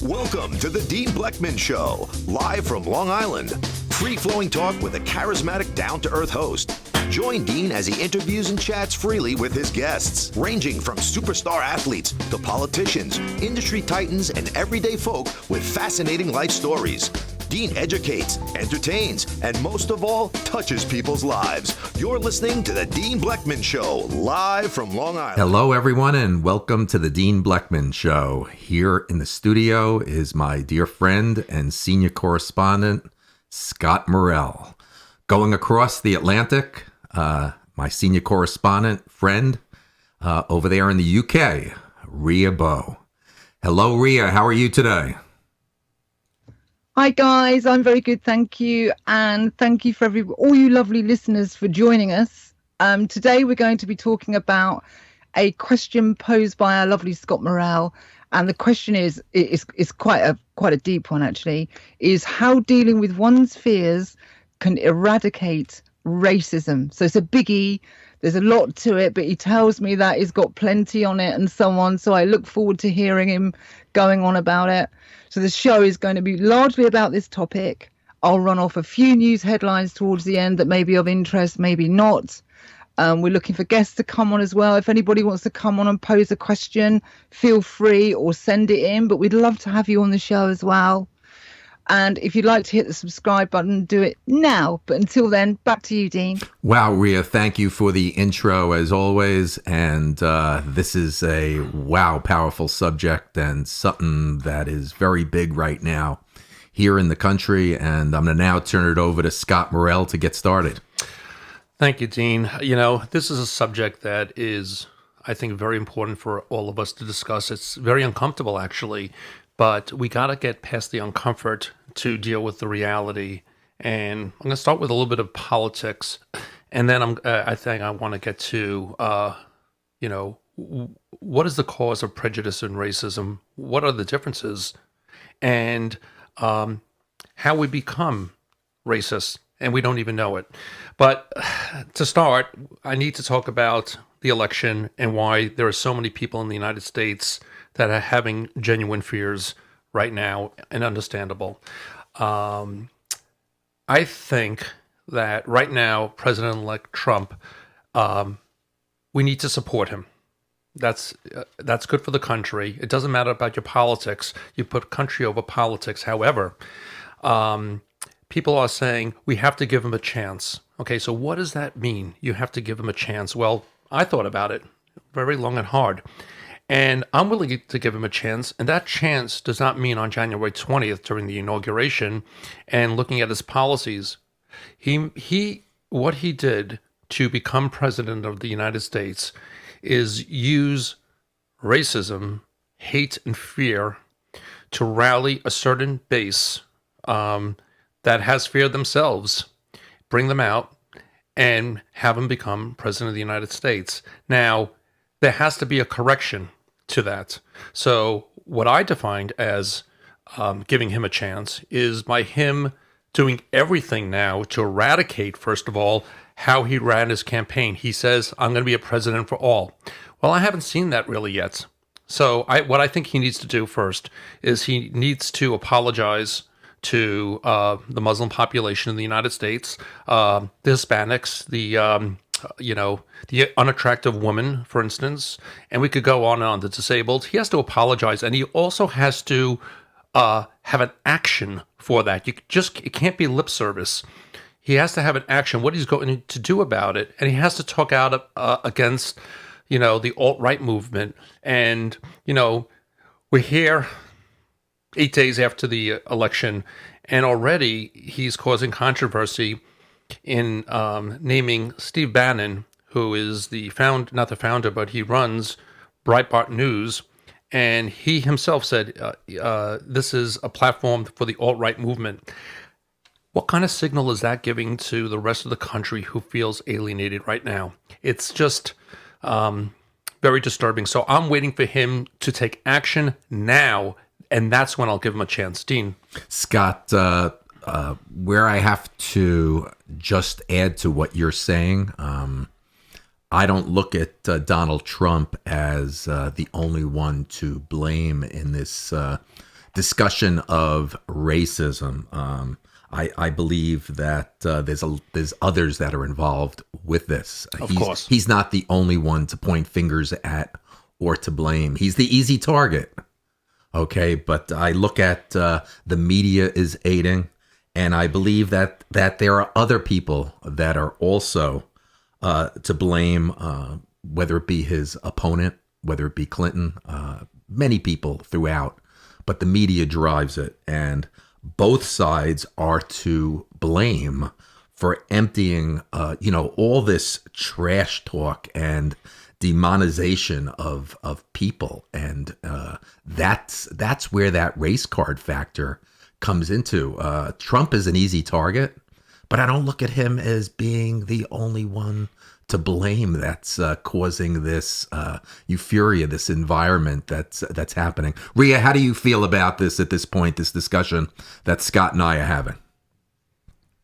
Welcome to the Dean Bleckman Show, live from Long Island. Free-flowing talk with a charismatic, down-to-earth host. Join Dean as he interviews and chats freely with his guests, ranging from superstar athletes to politicians, industry titans, and everyday folk with fascinating life stories. Dean educates, entertains, and most of all, touches people's lives. You're listening to the Dean Bleckman Show, live from Long Island. Hello, everyone, and welcome to the Dean Bleckman Show. Here in the studio is my dear friend and senior correspondent, Scott Morrell. Going across the Atlantic, my senior correspondent friend over there in the UK, Ria Bowe. Hello, Ria. How are you today? Hi guys, I'm very good, thank you, and thank you for all you lovely listeners for joining us. Today we're going to be talking about a question posed by our lovely Scott Morrell, and the question is quite a deep one actually. Is how dealing with one's fears can eradicate racism. So it's a biggie. There's a lot to it, but he tells me that he's got plenty on it and so on. So I look forward to hearing him going on about it. So the show is going to be largely about this topic. I'll run off a few news headlines towards the end that may be of interest, maybe not. We're looking for guests to come on as well. If anybody wants to come on and pose a question, feel free or send it in. But we'd love to have you on the show as well. And if you'd like to hit the subscribe button, do it now. But until then, back to you, Dean. Wow, Ria, thank you for the intro as always. And this is a powerful subject and something that is very big right now here in the country. And I'm going to now turn it over to Scott Morrell to get started. Thank you, Dean. You know, this is a subject that is, I think, very important for all of us to discuss. It's very uncomfortable, actually. But we got to get past the uncomfort to deal with the reality. And I'm going to start with a little bit of politics. And then I think I want to get to, what is the cause of prejudice and racism? What are the differences? And how we become racist, and we don't even know it. But to start, I need to talk about the election and why there are so many people in the United States that are having genuine fears right now, and understandable. I think that right now, President-elect Trump, we need to support him. That's good for the country. It doesn't matter about your politics. You put country over politics. However, people are saying we have to give him a chance. Okay, so what does that mean? You have to give him a chance. Well, I thought about it very long and hard. And I'm willing to give him a chance. And that chance does not mean on January 20th during the inauguration and looking at his policies. What he did to become president of the United States is use racism, hate, and fear to rally a certain base that has fear themselves, bring them out, and have him become president of the United States. Now, there has to be a correction to that. So what I defined as giving him a chance is by him doing everything now to eradicate, first of all, how he ran his campaign. He says, I'm going to be a president for all. Well, I haven't seen that really yet. So what I think he needs to do first is he needs to apologize to the Muslim population in the United States, the Hispanics, the unattractive woman, for instance, and we could go on, the disabled. He has to apologize, and he also has to have an action for that. It can't be lip service. He has to have an action, what he's going to do about it, and he has to talk out against, the alt-right movement. And, we're here 8 days after the election, and already he's causing controversy in naming Steve Bannon, who is not the founder, but he runs Breitbart News, and he himself said this is a platform for the alt-right movement. What kind of signal is that giving to the rest of the country who feels alienated right now? It's just very disturbing. So I'm waiting for him to take action now, and that's when I'll give him a chance. Dean. Scott, where I have to just add to what you're saying, I don't look at Donald Trump as the only one to blame in this discussion of racism. I believe that there's others that are involved with this. Of course. He's not the only one to point fingers at or to blame. He's the easy target. Okay, but I look at the media is aiding, and I believe that there are other people that are also to blame, whether it be his opponent, whether it be Clinton, many people throughout, but the media drives it, and both sides are to blame for emptying, all this trash talk and demonization of people, and that's where that race card factor comes into. Trump is an easy target, but I don't look at him as being the only one to blame that's causing this euphoria, this environment that's happening. Rhea, how do you feel about this at this point, this discussion that Scott and I are having?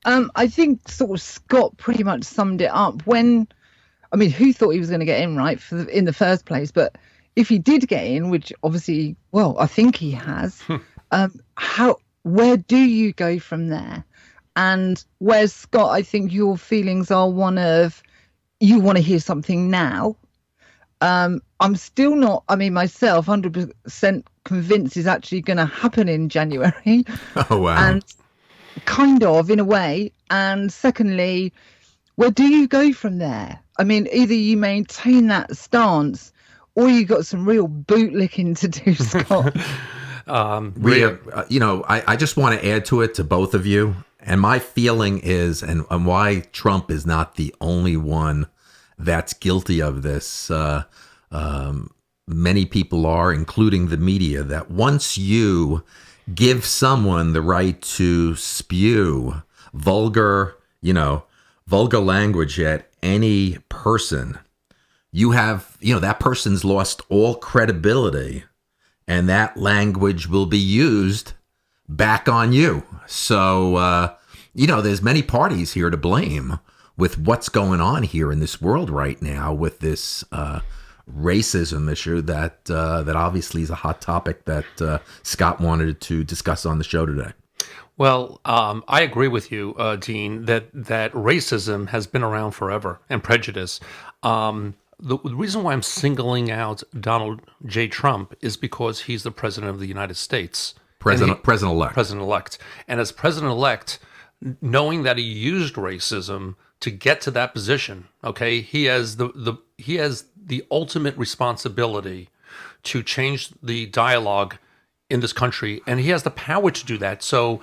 I think sort of Scott pretty much summed it up. Who thought he was going to get in, right, in the first place? But if he did get in, which obviously, well, I think he has, where do you go from there? And whereas Scott, I think your feelings are one of, you want to hear something now. I'm still not, myself, 100% convinced is actually going to happen in January. Oh, wow. And kind of, in a way. And secondly, where do you go from there? Either you maintain that stance or you got some real bootlicking to do, Scott. Rhea, I just want to add to it to both of you. And my feeling is, and why Trump is not the only one that's guilty of this, many people are, including the media, that once you give someone the right to spew vulgar language at any person, you have, that person's lost all credibility, and that language will be used back on you. So, there's many parties here to blame with what's going on here in this world right now with this racism issue that obviously is a hot topic that Scott wanted to discuss on the show today. Well, I agree with you, Dean, that racism has been around forever, and prejudice. The reason why I'm singling out Donald J. Trump is because he's the president of the United States. President-elect. President-elect. And as president-elect, knowing that he used racism to get to that position, okay, he has the ultimate responsibility to change the dialogue in this country, and he has the power to do that. So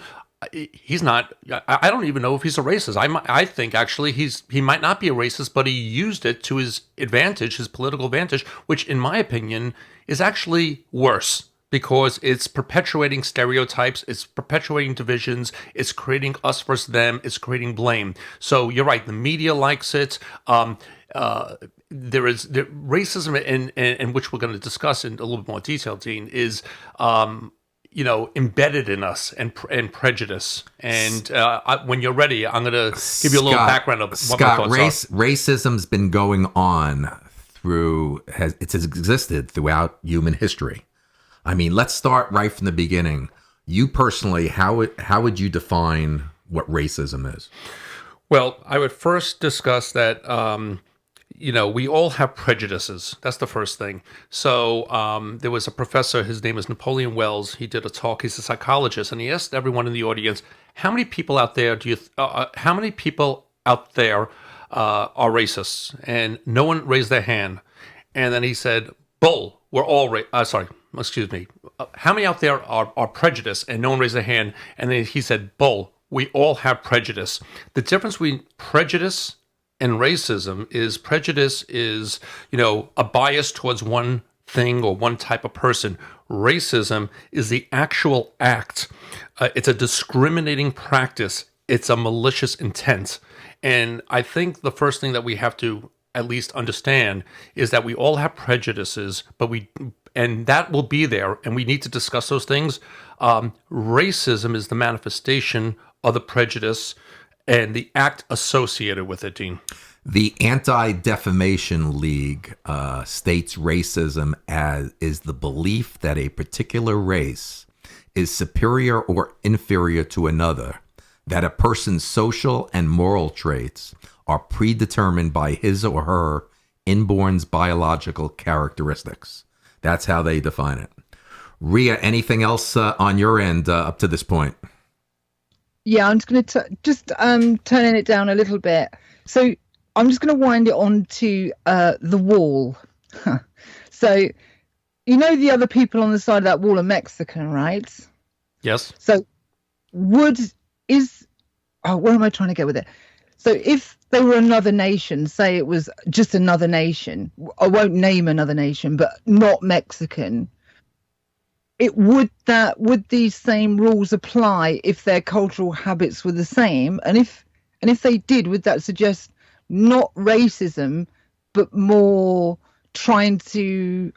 he's not, I don't even know if he's a racist. I think actually he might not be a racist, but he used it to his advantage, his political advantage, which in my opinion is actually worse because it's perpetuating stereotypes, it's perpetuating divisions, it's creating us versus them, it's creating blame. So you're right, the media likes it. There is racism, and which we're going to discuss in a little bit more detail, Dean, is embedded in us and prejudice. And when you're ready, I'm going to give you a little background of what my thoughts are. Racism's been going on it's existed throughout human history. Let's start right from the beginning. You personally, how would you define what racism is? Well, I would first discuss that we all have prejudices. That's the first thing. So there was a professor, his name is Napoleon Wells. He did a talk. He's a psychologist, and he asked everyone in the audience, how many people out there are racists? And no one raised their hand. And then he said, bull, we're all how many out there are prejudiced? And no one raised their hand. And then he said, bull, we all have prejudice. The difference between prejudice and racism is prejudice is, a bias towards one thing or one type of person. Racism is the actual act. It's a discriminating practice. It's a malicious intent. And I think the first thing that we have to at least understand is that we all have prejudices, and that will be there, and we need to discuss those things. Racism is the manifestation of the prejudice and the act associated with it, Dean. The Anti-Defamation League states racism is the belief that a particular race is superior or inferior to another, that a person's social and moral traits are predetermined by his or her inborn biological characteristics. That's how they define it. Ria, anything else on your end up to this point? Yeah, I'm just going to turning it down a little bit. So I'm just going to wind it on to the wall. So, you know, the other people on the side of that wall are Mexican, right? Yes. So where am I trying to get with it? So if they were another nation, say it was just another nation, I won't name another nation, but not Mexican, would these same rules apply if their cultural habits were the same? And if they did, would that suggest not racism, but more trying to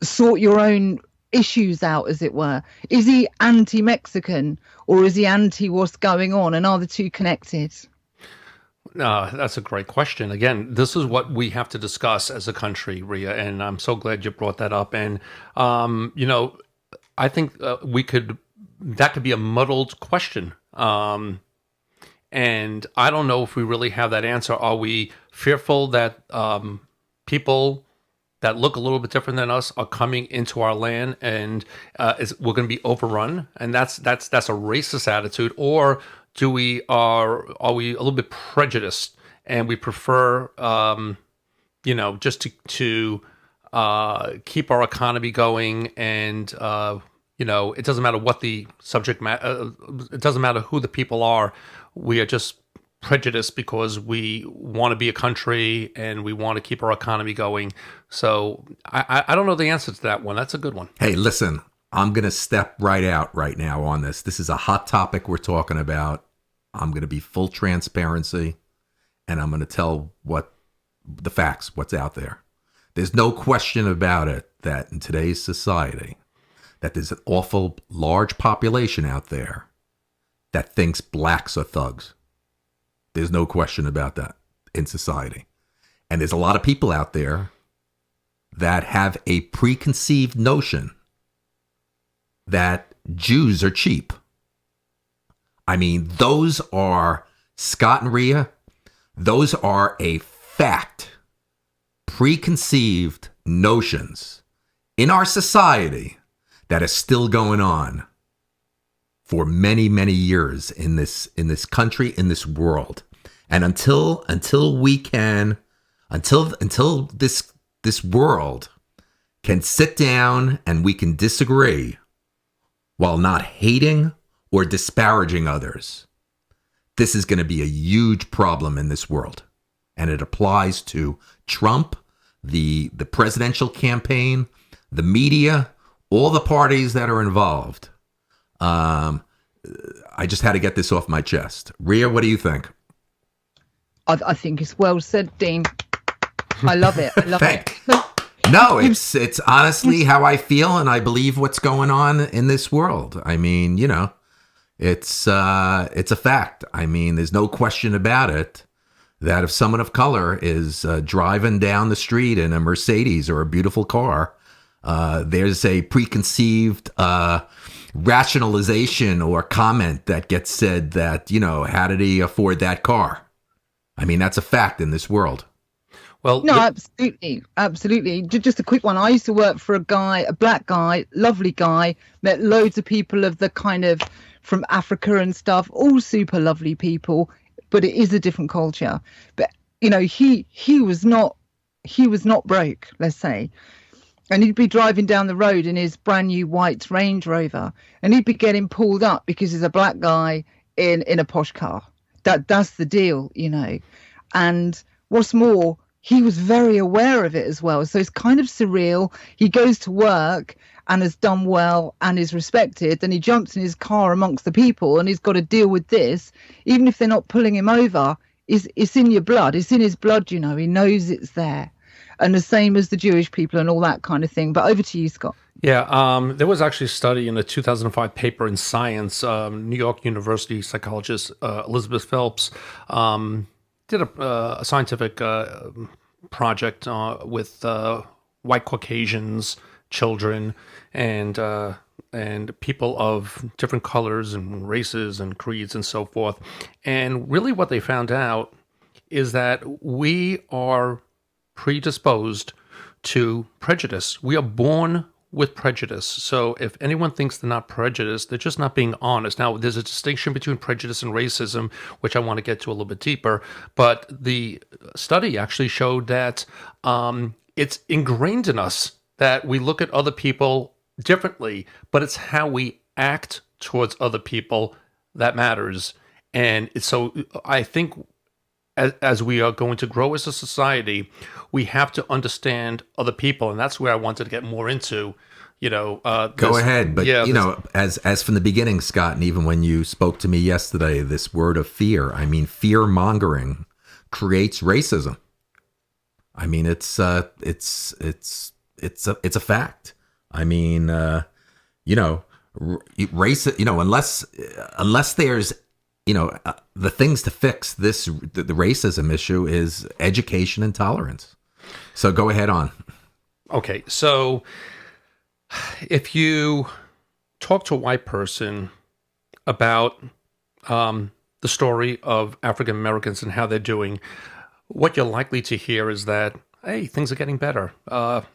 sort your own issues out, as it were? Is he anti-Mexican, or is he anti what's going on, and are the two connected? That's a great question. Again, this is what we have to discuss as a country, Ria, and I'm so glad you brought that up. And I think that could be a muddled question. And I don't know if we really have that answer. Are we fearful that people that look a little bit different than us are coming into our land, and we're going to be overrun? And that's a racist attitude. Or are we a little bit prejudiced, and we prefer just to keep our economy going, and it doesn't matter what the subject matter, it doesn't matter who the people are. We are just prejudiced because we want to be a country and we want to keep our economy going. So I don't know the answer to that one. That's a good one. Hey, listen, I'm going to step right out right now on this. This is a hot topic we're talking about. I'm going to be full transparency, and I'm going to tell the facts, what's out there. There's no question about it that in today's society, that there's an awful large population out there that thinks blacks are thugs. There's no question about that in society. And there's a lot of people out there that have a preconceived notion that Jews are cheap. I mean, those are, Scott and Ria, those are a fact. Preconceived notions in our society that are still going on for many, many years in this country, in this world. And until this world can sit down and we can disagree while not hating or disparaging others, this is going to be a huge problem in this world. And it applies to Trump, the presidential campaign, the media, all the parties that are involved. I just had to get this off my chest. Ria, what do you think? I think it's well said, Dean. I love it. I love it. No, it's honestly how I feel, and I believe what's going on in this world. I mean, it's a fact. I mean, there's no question about it that if someone of color is driving down the street in a Mercedes or a beautiful car, there's a preconceived rationalization or comment that gets said that, how did he afford that car? I mean, that's a fact in this world. Well, no, absolutely. Just a quick one. I used to work for a black guy, lovely guy, met loads of people of the kind of from Africa and stuff, all super lovely people, but it is a different culture. But, he was not broke, let's say. And he'd be driving down the road in his brand new white Range Rover, and he'd be getting pulled up because he's a black guy in a posh car. That's the deal, And what's more, he was very aware of it as well. So it's kind of surreal. He goes to work and has done well and is respected. Then he jumps in his car amongst the people and he's got to deal with this. Even if they're not pulling him over, it's in your blood. It's in his blood, He knows it's there. And the same as the Jewish people and all that kind of thing. But over to you, Scott. Yeah, there was actually a study in a 2005 paper in Science. New York University psychologist Elizabeth Phelps did a scientific project with white Caucasians, children, and and people of different colors and races and creeds and so forth. And really what they found out is that we are predisposed to prejudice. We are born with prejudice. So if anyone thinks they're not prejudiced, they're just not being honest. Now, there's a distinction between prejudice and racism, which I want to get to a little bit deeper. But the study actually showed that it's ingrained in us that we look at other people differently, but it's how we act towards other people that matters. And so I think as we are going to grow as a society, we have to understand other people, and that's where I wanted to get more into. Go ahead, but as from the beginning, Scott, and even when you spoke to me yesterday, this word of fear. I mean, fear mongering creates racism. I mean, it's a fact. I mean, race. Unless there's the things to fix this, the racism issue is education and tolerance. So go ahead on. Okay, so if you talk to a white person about the story of African Americans and how they're doing, what you're likely to hear is that, hey, things are getting better,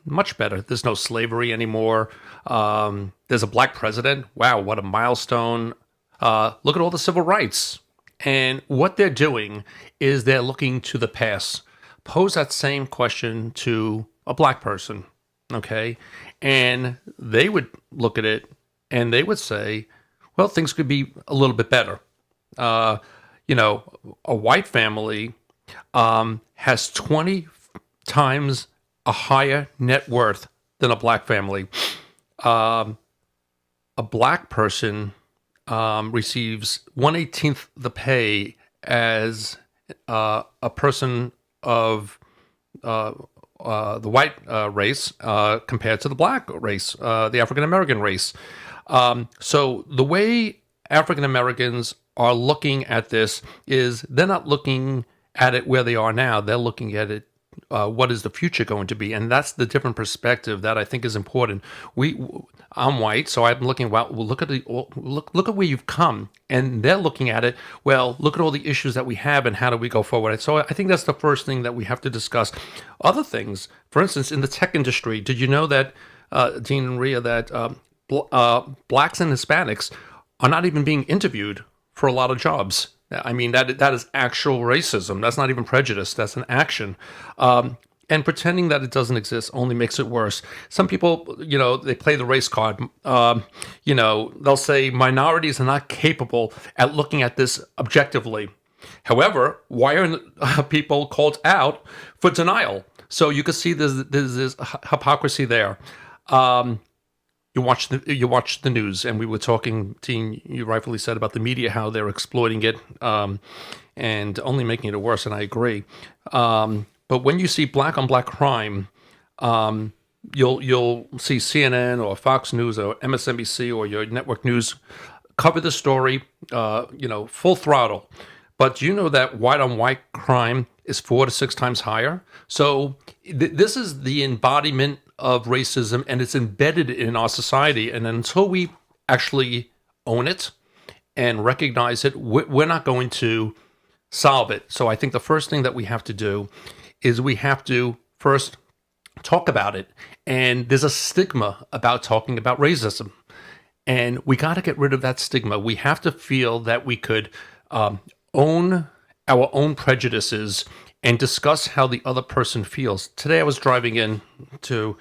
much better. There's no slavery anymore. There's a black president. Wow, what a milestone. Look at all the civil rights. And what they're doing is they're looking to the past. Pose that same question to a black person, okay? And they would look at it and they would say, well, things could be a little bit better. A white family has 20 times a higher net worth than a black family. A black person receives 1/18 the pay as a person of the white race compared to the black race, the African American race. So the way African Americans are looking at this is they're not looking at it where they are now. They're looking at it, what is the future going to be? And that's the different perspective that I think is important. I'm white, so I'm looking, well, look at where you've come. And they're looking at it, well, look at all the issues that we have and how do we go forward? So I think that's the first thing that we have to discuss. Other things, for instance, in the tech industry, did you know that, Dean and Rhea, that blacks and Hispanics are not even being interviewed for a lot of jobs? I mean, that is actual racism. That's not even prejudice. That's an action. And pretending that it doesn't exist only makes it worse. Some people, they play the race card. They'll say minorities are not capable at looking at this objectively. However, why are people called out for denial? So you can see there's this hypocrisy there. You watch the news, and we were talking, Dean, you rightfully said about the media, how they're exploiting it and only making it worse, and I agree. But when you see black on black crime, you'll see CNN or Fox News or MSNBC or your network news cover the story, full throttle. But do you know that white on white crime is 4 to 6 times higher? So this is the embodiment of racism, and it's embedded in our society. And until we actually own it and recognize it, we're not going to solve it. So I think the first thing that we have to do is we have to first talk about it. And there's a stigma about talking about racism. And we got to get rid of that stigma. We have to feel that we could own our own prejudices and discuss how the other person feels. Today I was driving in to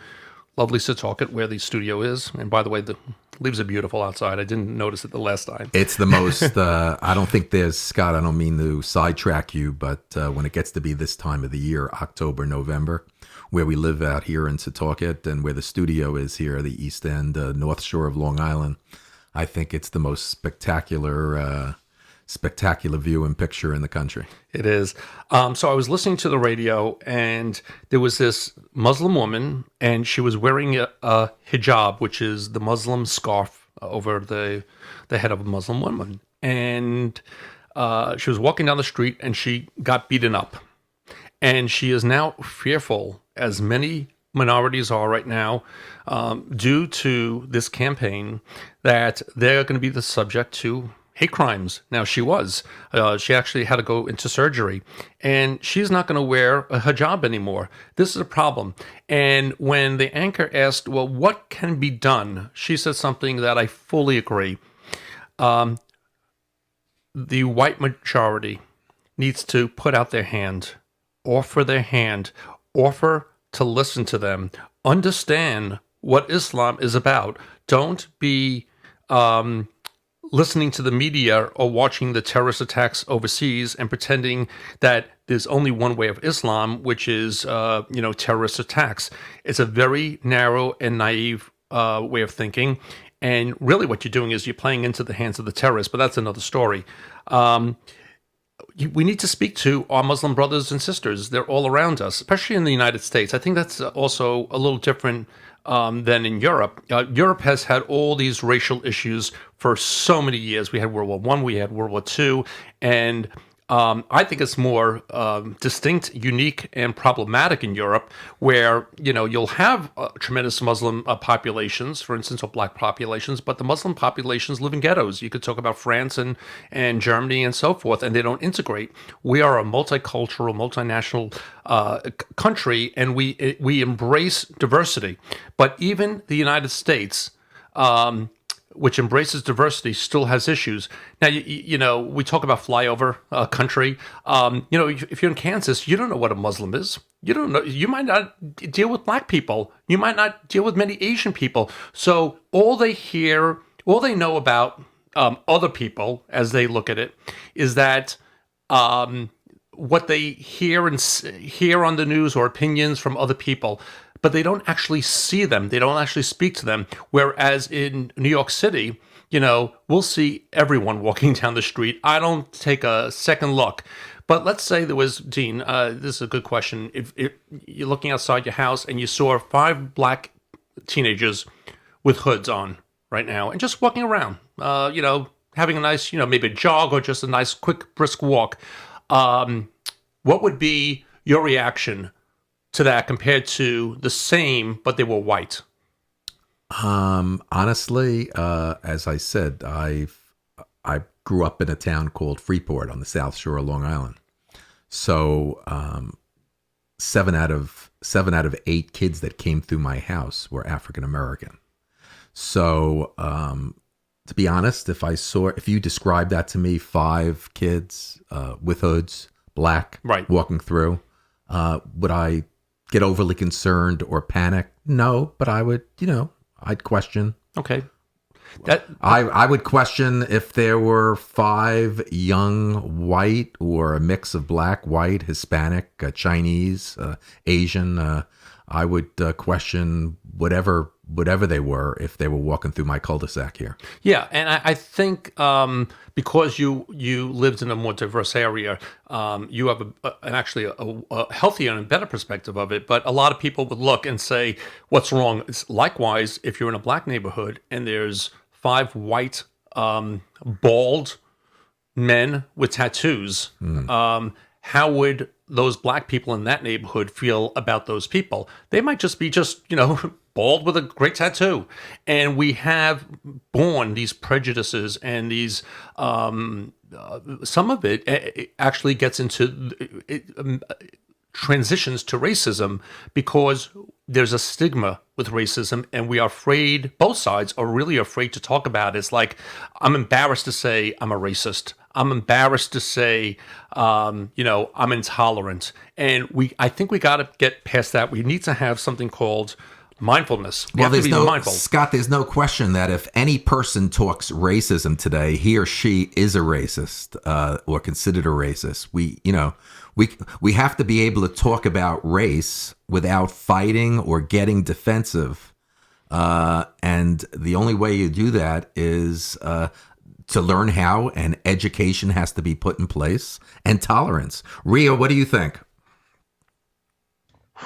lovely Setauket, where the studio is. And by the way, the leaves are beautiful outside. I didn't notice it the last time. It's the most, I don't think there's, Scott, I don't mean to sidetrack you, but when it gets to be this time of the year, October, November, where we live out here in Setauket and where the studio is here, the East End, North Shore of Long Island, I think it's the most spectacular view and picture in the country. It is. So I was listening to the radio, and there was this Muslim woman, and she was wearing a hijab, which is the Muslim scarf over the head of a Muslim woman. And she was walking down the street, and she got beaten up. And she is now fearful, as many minorities are right now, due to this campaign, that they're going to be the subject to hate crimes. Now, she actually had to go into surgery, and she's not going to wear a hijab anymore. This is a problem. And when the anchor asked, well, what can be done? She said something that I fully agree. The white majority needs to put out their hand, offer to listen to them, understand what Islam is about. Don't be listening to the media or watching the terrorist attacks overseas and pretending that there's only one way of Islam, which is, terrorist attacks. It's a very narrow and naive way of thinking. And really what you're doing is you're playing into the hands of the terrorists, but that's another story. We need to speak to our Muslim brothers and sisters. They're all around us, especially in the United States. I think that's also a little different than in Europe. Europe has had all these racial issues for so many years. We had World War I, we had World War II, and I think it's more distinct, unique, and problematic in Europe, where you'll have tremendous Muslim populations, for instance, or black populations, but the Muslim populations live in ghettos. You could talk about France and Germany and so forth, and they don't integrate. We are a multicultural, multinational country, and we embrace diversity. But even the United States, which embraces diversity, still has issues. Now, we talk about flyover country. If you're in Kansas, you don't know what a Muslim is. You don't know. You might not deal with black people. You might not deal with many Asian people. So all they know about other people, as they look at it, is that what they hear on the news or opinions from other people. But they don't actually see them. They don't actually speak to them. Whereas in New York City, we'll see everyone walking down the street. I don't take a second look. But let's say there was, Dean, this is a good question. If you're looking outside your house and you saw 5 black teenagers with hoods on right now and just walking around, having a nice, maybe a jog or just a nice, quick, brisk walk, what would be your reaction to that compared to the same, but they were white? Honestly, as I said, I grew up in a town called Freeport on the South Shore of Long Island. So 7 out of 8 kids that came through my house were African American. So to be honest, if you described that to me, 5 kids with hoods, black, right, walking through, would I get overly concerned or panic? No, but I would, I'd question. Okay. I would question if there were 5 young white or a mix of black, white, Hispanic, Chinese, Asian. I would question whatever they were if they were walking through my cul-de-sac here. Yeah, and I think because you lived in a more diverse area, you have a healthier and better perspective of it. But a lot of people would look and say, what's wrong? Likewise, if you're in a black neighborhood and there's 5 white, bald men with tattoos, how would those black people in that neighborhood feel about those people? They might just be bald with a great tattoo. And we have born these prejudices and these, some of it actually gets into, transitions to racism because there's a stigma with racism, and we are afraid, both sides are really afraid to talk about it. It's like, I'm embarrassed to say I'm a racist. I'm embarrassed to say, I'm intolerant. And I think we got to get past that. We need to have something called mindfulness. Well, Scott, there's no question that if any person talks racism today, he or she is a racist, or considered a racist. We have to be able to talk about race without fighting or getting defensive. And the only way you do that is to learn how, and education has to be put in place, and tolerance. Ria, what do you think?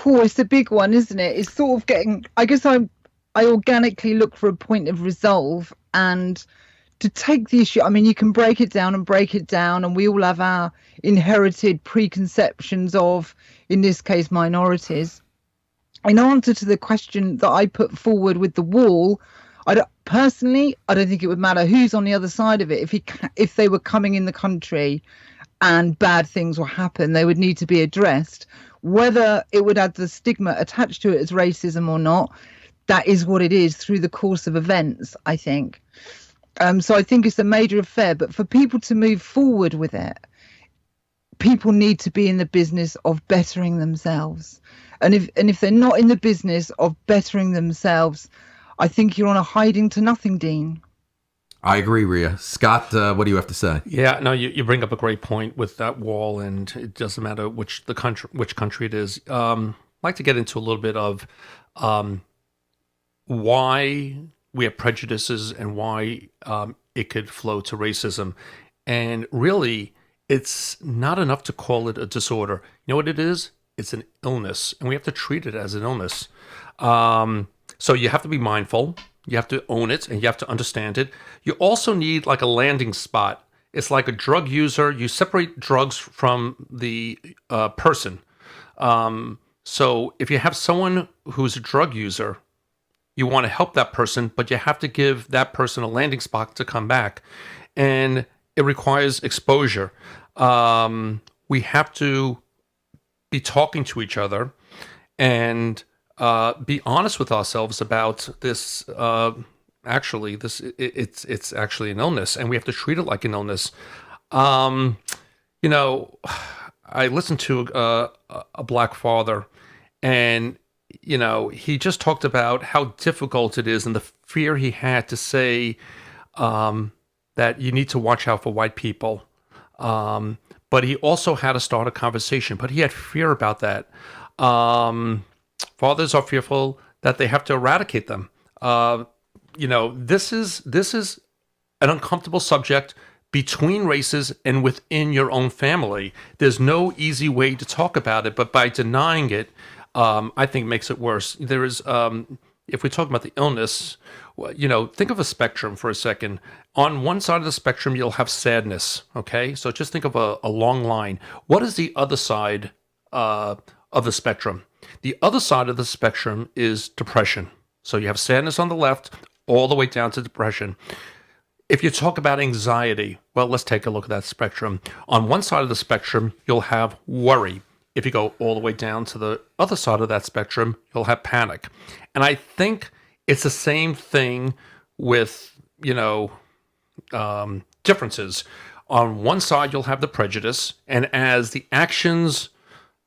Oh, it's a big one, isn't it? It's sort of getting, I guess I organically look for a point of resolve and to take the issue. I mean, you can break it down, and we all have our inherited preconceptions of, in this case, minorities. in answer to the question that I put forward with the wall, I don't think it would matter who's on the other side of it. If they were coming in the country and bad things will happen, they would need to be addressed. Whether it would add the stigma attached to it as racism or not, that is what it is through the course of events, I think. So I think it's a major affair. But for people to move forward with it, people need to be in the business of bettering themselves. And if they're not in the business of bettering themselves, I think you're on a hiding to nothing, Dean. I agree, Rhea. Scott, what do you have to say? Yeah, no, you bring up a great point with that wall, and it doesn't matter which country it is. I'd like to get into a little bit of why we have prejudices and why it could flow to racism. And really, it's not enough to call it a disorder. You know what it is? It's an illness, and we have to treat it as an illness. So you have to be mindful. You have to own it, and you have to understand it. You also need like a landing spot. It's like a drug user. You separate drugs from the person. So if you have someone who's a drug user, you want to help that person, but you have to give that person a landing spot to come back. And it requires exposure. We have to be talking to each other and be honest with ourselves about this. It's actually an illness, and we have to treat it like an illness. I listened to a Black father, and he just talked about how difficult it is and the fear he had to say that you need to watch out for white people. But he also had to start a conversation, but he had fear about that. Fathers are fearful that they have to eradicate them. This is an uncomfortable subject between races and within your own family. There's no easy way to talk about it, but by denying it, I think makes it worse. There is, if we talk about the illness, think of a spectrum for a second. On one side of the spectrum, you'll have sadness, okay? So just think of a long line. What is the other side of the spectrum? The other side of the spectrum is depression. So you have sadness on the left, all the way down to depression. If you talk about anxiety, well, let's take a look at that spectrum. On one side of the spectrum, you'll have worry. If you go all the way down to the other side of that spectrum, you'll have panic. And I think it's the same thing with, differences. On one side, you'll have the prejudice, and as the actions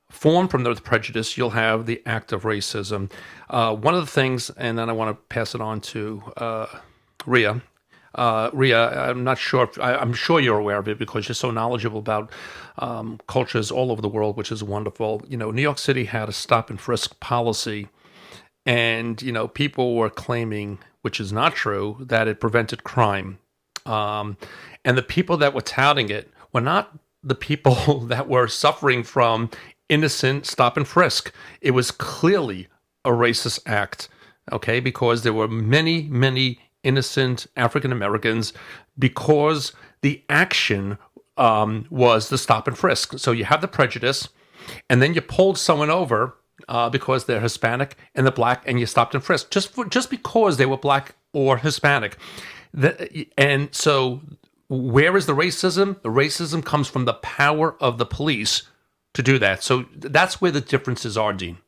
form from the prejudice, you'll have the act of racism. One of the things, and then I want to pass it on to Rhea. Rhea, I'm not sure. I'm sure you're aware of it because you're so knowledgeable about cultures all over the world, which is wonderful. New York City had a stop and frisk policy, and people were claiming, which is not true, that it prevented crime. And the people that were touting it were not the people that were suffering from innocent stop and frisk. It was clearly a racist act, okay, because there were many, many innocent African Americans because the action was the stop and frisk. So you have the prejudice, and then you pulled someone over because they're Hispanic and they're black, and you stopped and frisked just because they were black or Hispanic. And so where is the racism? The racism comes from the power of the police to do that. So that's where the differences are, Dean.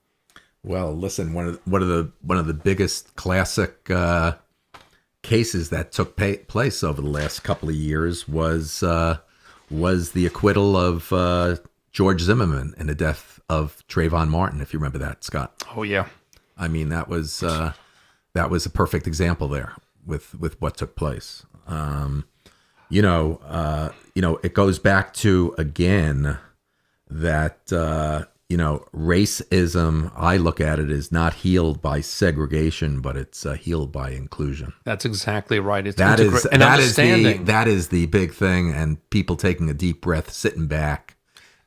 Well, listen, one of the biggest classic cases that took place over the last couple of years was the acquittal of George Zimmerman in the death of Trayvon Martin, if you remember that, Scott. Oh yeah, I mean that was a perfect example there with what took place. It goes back to again that racism, I look at it, is not healed by segregation, but it's healed by inclusion. That's exactly right. It's that understanding. That is the big thing, and people taking a deep breath, sitting back,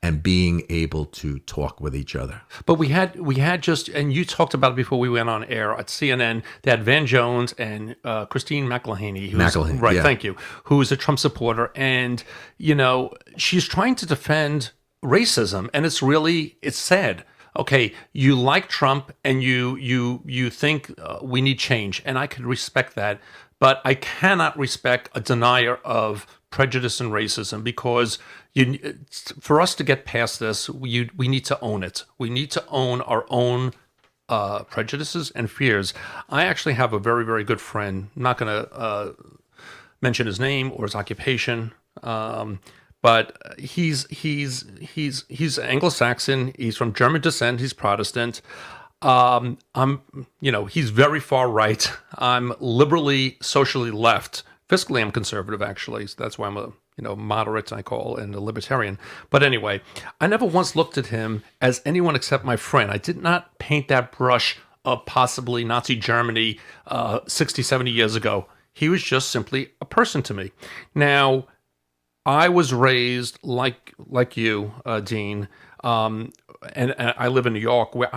and being able to talk with each other. But we had just, and you talked about it before we went on air at CNN. They had Van Jones and Christine McElhaney, right? Yeah. Thank you. Who is a Trump supporter, and she's trying to defend racism, and it's sad. okay, you like Trump and you think we need change, and I could respect that, but I cannot respect a denier of prejudice and racism, because for us to get past this, we need to own it. We need to own our own prejudices and fears. I actually have a very, very good friend. I'm not going to mention his name or his occupation, but he's Anglo-Saxon. He's from German descent. He's Protestant. He's very far right. I'm liberally, socially left. Fiscally, I'm conservative, actually. So that's why I'm a moderate, I call, and a libertarian. But anyway, I never once looked at him as anyone except my friend. I did not paint that brush of possibly Nazi Germany 60, 70 years ago. He was just simply a person to me. Now, I was raised like you, Dean, and I live in New York, where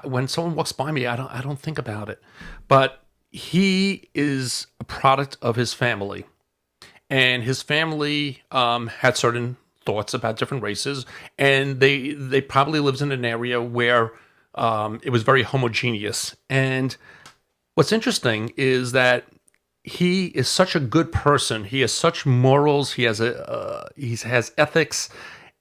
when someone walks by me, I don't think about it. But he is a product of his family. And his family had certain thoughts about different races, and they probably lived in an area where it was very homogeneous. And what's interesting is that he is such a good person. He has such morals. He has ethics,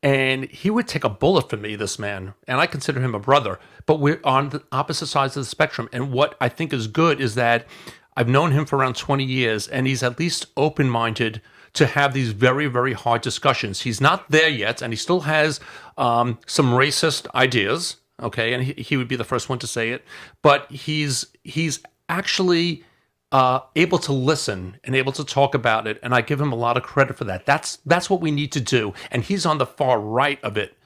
and he would take a bullet for me, this man. And I consider him a brother. But we're on the opposite sides of the spectrum. And what I think is good is that I've known him for around 20 years, and he's at least open-minded to have these very, very hard discussions. He's not there yet, and he still has some racist ideas, okay, and he would be the first one to say it, but he's actually able to listen and able to talk about it, and I give him a lot of credit for that. That's what we need to do, and he's on the far right of it.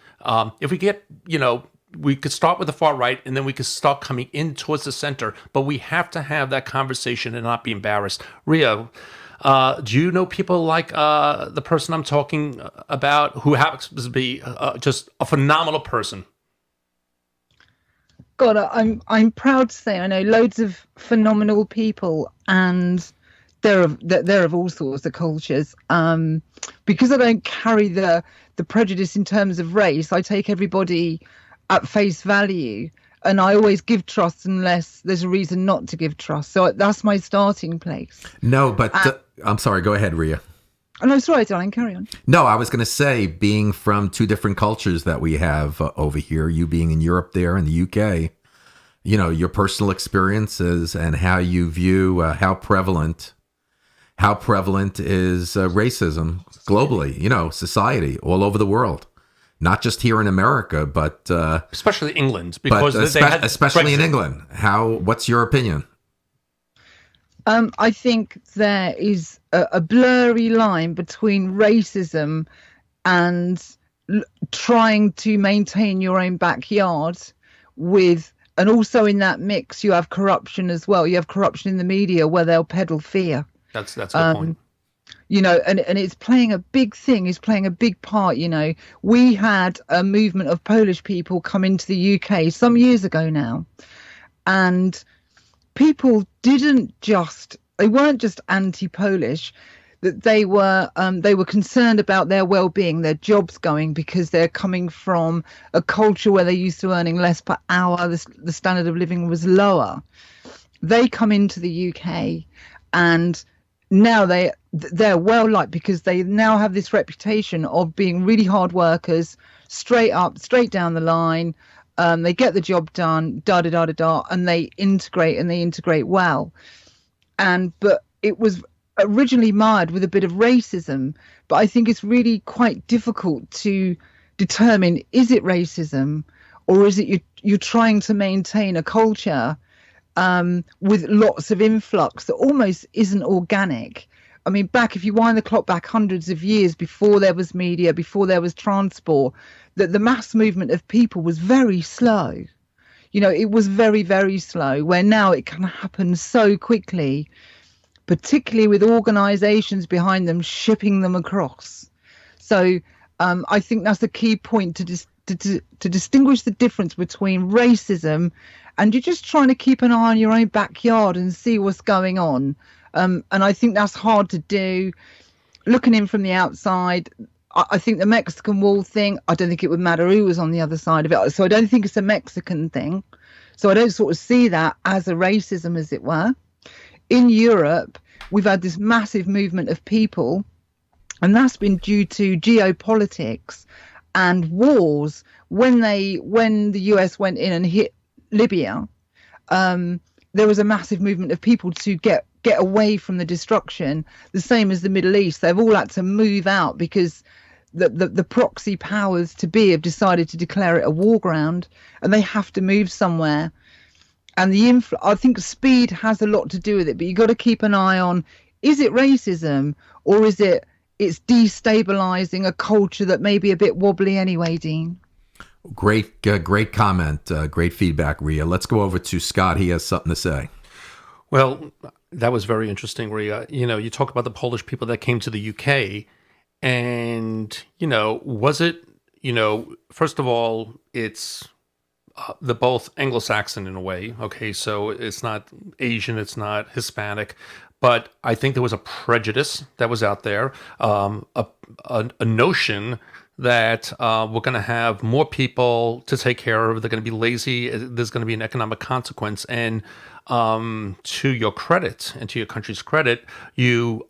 If we get, we could start with the far right, and then we could start coming in towards the center. But we have to have that conversation and not be embarrassed. Ria, do you know people like the person I'm talking about, who happens to be just a phenomenal person? God, I'm proud to say I know loads of phenomenal people, and they're of all sorts of cultures. Because I don't carry the prejudice in terms of race, I take everybody at face value, and I always give trust unless there's a reason not to give trust. So that's my starting place. No, but I'm sorry. Go ahead, Ria. Oh, no, sorry, darling. Carry on. No, I was going to say, being from two different cultures that we have over here, you being in Europe there and the UK, your personal experiences and how you view how prevalent is racism globally, society all over the world. Not just here in America, but especially England, because especially in England. What's your opinion? I think there is a blurry line between racism and trying to maintain your own backyard and also in that mix, you have corruption as well. You have corruption in the media where they'll peddle fear. That's a good point. And it's playing a big thing. It's playing a big part. We had a movement of Polish people come into the UK some years ago now, and people they weren't just anti-Polish, that they were concerned about their well-being, their jobs going, because they're coming from a culture where they're used to earning less per hour. The standard of living was lower. They come into the UK, and now they're well liked because they now have this reputation of being really hard workers, straight down the line. They get the job done, and they integrate well. But it was originally mired with a bit of racism. But I think it's really quite difficult to determine, is it racism, or is it you're trying to maintain a culture with lots of influx that almost isn't organic. I mean, if you wind the clock back hundreds of years before there was media, before there was transport, that the mass movement of people was very slow. It was very, very slow, where now it can happen so quickly, particularly with organisations behind them shipping them across. So I think that's a key point to distinguish the difference between racism and you're just trying to keep an eye on your own backyard and see what's going on. And I think that's hard to do. Looking in from the outside, I think the Mexican wall thing, I don't think it would matter who was on the other side of it. So I don't think it's a Mexican thing. So I don't sort of see that as a racism, as it were. In Europe, we've had this massive movement of people, and that's been due to geopolitics and wars. When the US went in and hit Libya, there was a massive movement of people to get away from the destruction. The same as the Middle East, they've all had to move out because the proxy powers to be have decided to declare it a war ground, and they have to move somewhere. And I think speed has a lot to do with it, but you got to keep an eye on, is it racism, or is it's destabilizing a culture that may be a bit wobbly anyway, Dean? Great comment. Great feedback, Rhea. Let's go over to Scott. He has something to say. Well, that was very interesting, Rhea. You talk about the Polish people that came to the UK, and, was it, first of all, it's the both Anglo-Saxon in a way. Okay, so it's not Asian, it's not Hispanic, but I think there was a prejudice that was out there, a notion that we're going to have more people to take care of. They're going to be lazy. There's going to be an economic consequence. And to your credit and to your country's credit, you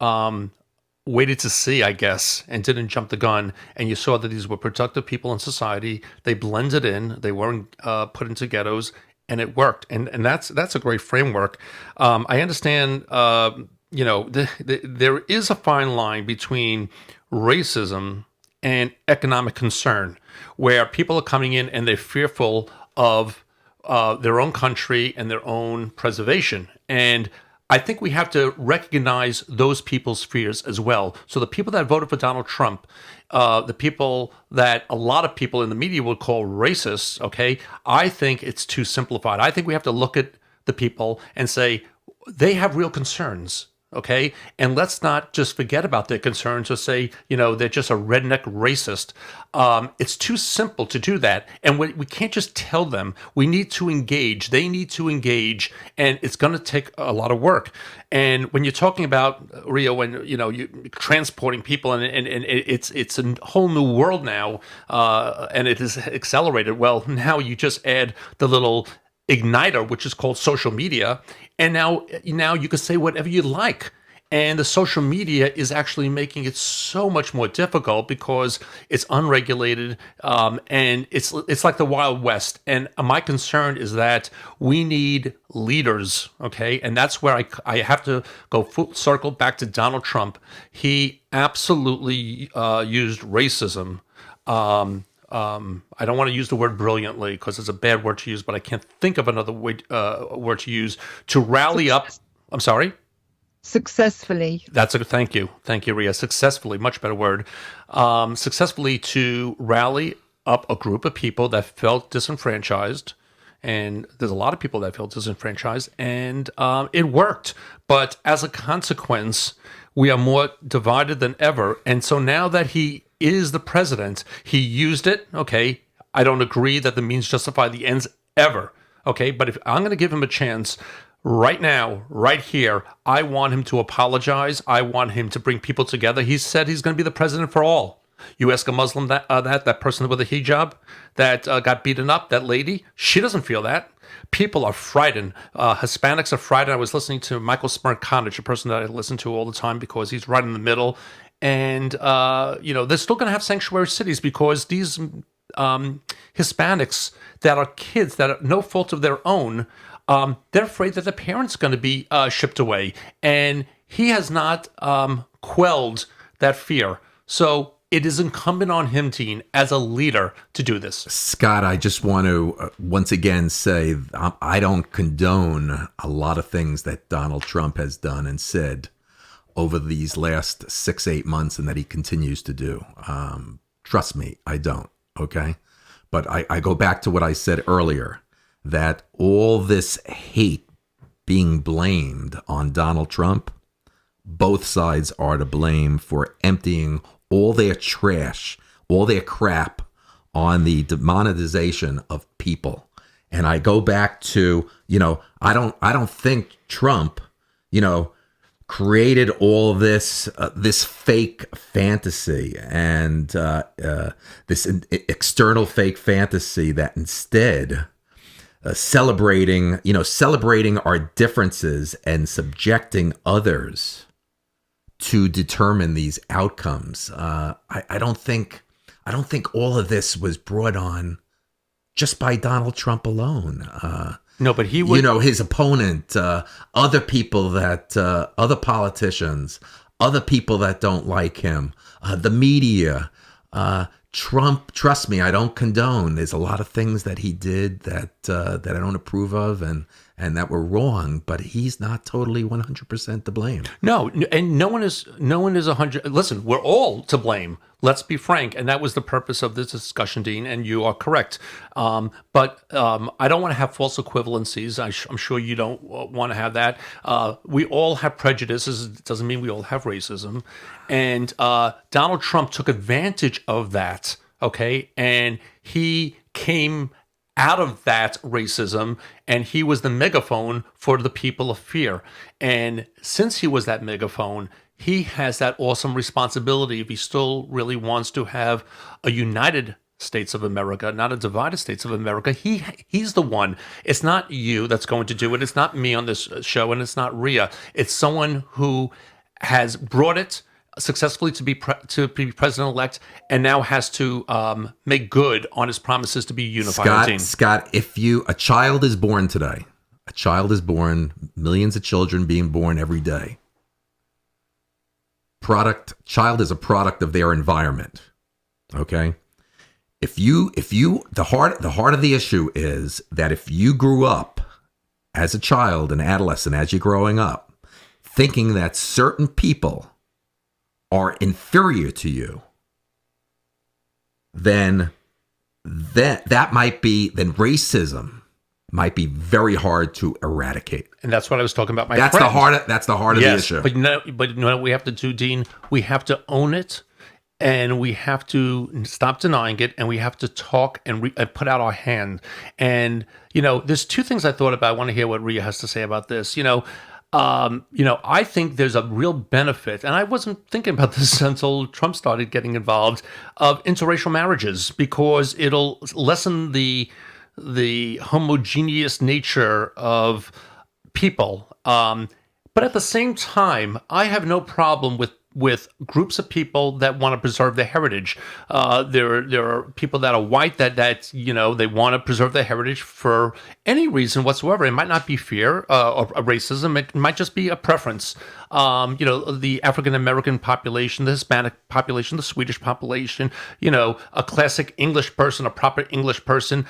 waited to see, I guess, and didn't jump the gun. And you saw that these were productive people in society. They blended in. They weren't put into ghettos, and it worked. And that's a great framework. I understand. There is a fine line between racism and economic concern, where people are coming in and they're fearful of their own country and their own preservation. And I think we have to recognize those people's fears as well. So the people that voted for Donald Trump, the people that a lot of people in the media would call racists, okay, I think it's too simplified. I think we have to look at the people and say, they have real concerns. Okay, and let's not just forget about their concerns or say, they're just a redneck racist. It's too simple to do that. And we can't just tell them. We need to engage. They need to engage. And it's going to take a lot of work. And when you're talking about, Rio, when, you're transporting people and it's a whole new world now, and it is accelerated. Well, now you just add the little igniter, which is called social media, and now you can say whatever you like. And the social media is actually making it so much more difficult because it's unregulated, and it's like the Wild West. And my concern is that we need leaders, okay? And that's where I have to go full circle back to Donald Trump. He absolutely used racism. I don't want to use the word brilliantly because it's a bad word to use, but I can't think of another word to use to rally up. I'm sorry? Successfully. Thank you, Rhea. Successfully, much better word. Successfully to rally up a group of people that felt disenfranchised, and there's a lot of people that felt disenfranchised, and it worked. But as a consequence, we are more divided than ever, and so now that he is the president, he used it. Okay, I don't agree that the means justify the ends ever. Okay, but if I'm going to give him a chance right now, right here, I want him to apologize. I want him to bring people together. He said he's going to be the president for all. You ask a Muslim that person with a hijab that got beaten up, that lady, she doesn't feel that. People are frightened. Hispanics are frightened. I was listening to Michael Smerconic, a person that I listen to all the time because he's right in the middle. And, they're still going to have sanctuary cities because these Hispanics that are kids that are no fault of their own, they're afraid that their parents are going to be shipped away. And he has not quelled that fear. So it is incumbent on him, Dean, as a leader, to do this. Scott, I just want to once again say I don't condone a lot of things that Donald Trump has done and said over these last 6-8 months and that he continues to do. Trust me, I don't, okay? But I go back to what I said earlier, that all this hate being blamed on Donald Trump, both sides are to blame for emptying all their trash, all their crap on the demonetization of people. And I go back to, I don't think Trump, created all this this fake fantasy and this external fake fantasy that instead celebrating our differences and subjecting others to determine these outcomes. I don't think all of this was brought on just by Donald Trump alone. No, but he would, his opponent, other people other politicians, other people that don't like him, the media, Trump. Trust me, I don't condone. There's a lot of things that he did that I don't approve of and that were wrong, but he's not totally 100% to blame. No, and no one is 100. Listen, we're all to blame. Let's be frank, and that was the purpose of this discussion, Dean. And you are correct. But I don't want to have false equivalencies. I'm sure you don't want to have that. We all have prejudices. It doesn't mean we all have racism. And Donald Trump took advantage of that. Okay, and he came out of that racism, and he was the megaphone for the people of fear. And since he was that megaphone, he has that awesome responsibility if he still really wants to have a united States of America, not a divided States of America. He's the one. It's not you that's going to do it. It's not me on this show, and it's not Rhea. It's someone who has brought it successfully to be president-elect, and now has to make good on his promises to be unified. Scott, if a child is born today, millions of children being born every day. Child is a product of their environment. Okay, the heart of the issue is that if you grew up as a child, an adolescent, as you're growing up, thinking that certain people are inferior to you, then racism might be very hard to eradicate. And that's what I was talking about. That's the heart of the issue. But you know what we have to do, Dean? We have to own it, and we have to stop denying it, and we have to talk and put out our hand. And there's two things I thought about. I want to hear what Rhea has to say about this. I think there's a real benefit, and I wasn't thinking about this until Trump started getting involved, of interracial marriages, because it'll lessen the homogeneous nature of people. But at the same time, I have no problem with groups of people that want to preserve their heritage. There are people that are white that they want to preserve their heritage for any reason whatsoever. It might not be fear or racism. It might just be a preference. The African American population, the Hispanic population, the Swedish population. A classic English person, a proper English person.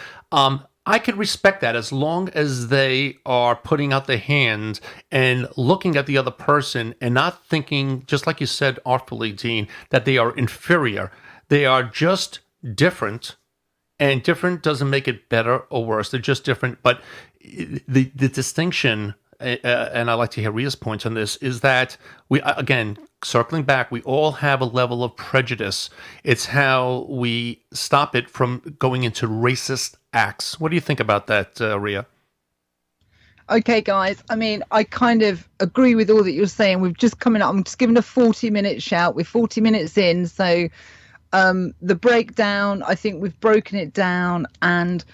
I could respect that as long as they are putting out their hand and looking at the other person and not thinking, just like you said artfully, Dean, that they are inferior. They are just different, and different doesn't make it better or worse. They're just different. But the distinction, and I'd like to hear Rhea's points on this, is that we, again, circling back, we all have a level of prejudice. It's how we stop it from going into racist acts. What do you think about that, Rhea? Okay, guys. I mean, I kind of agree with all that you're saying. We've just coming up. I'm just giving a 40-minute shout. We're 40 minutes in. So the breakdown, I think we've broken it down, and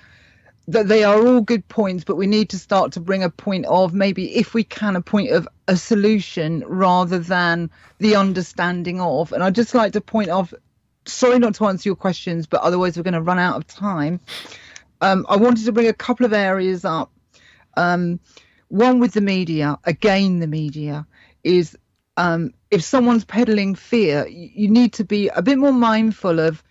that they are all good points, but we need to start to bring a point of, maybe if we can, a point of a solution rather than the understanding of. And I'd just like to point off, sorry not to answer your questions, but otherwise we're going to run out of time. I wanted to bring a couple of areas up. One with the media, again, the media is, if someone's peddling fear, you need to be a bit more mindful of,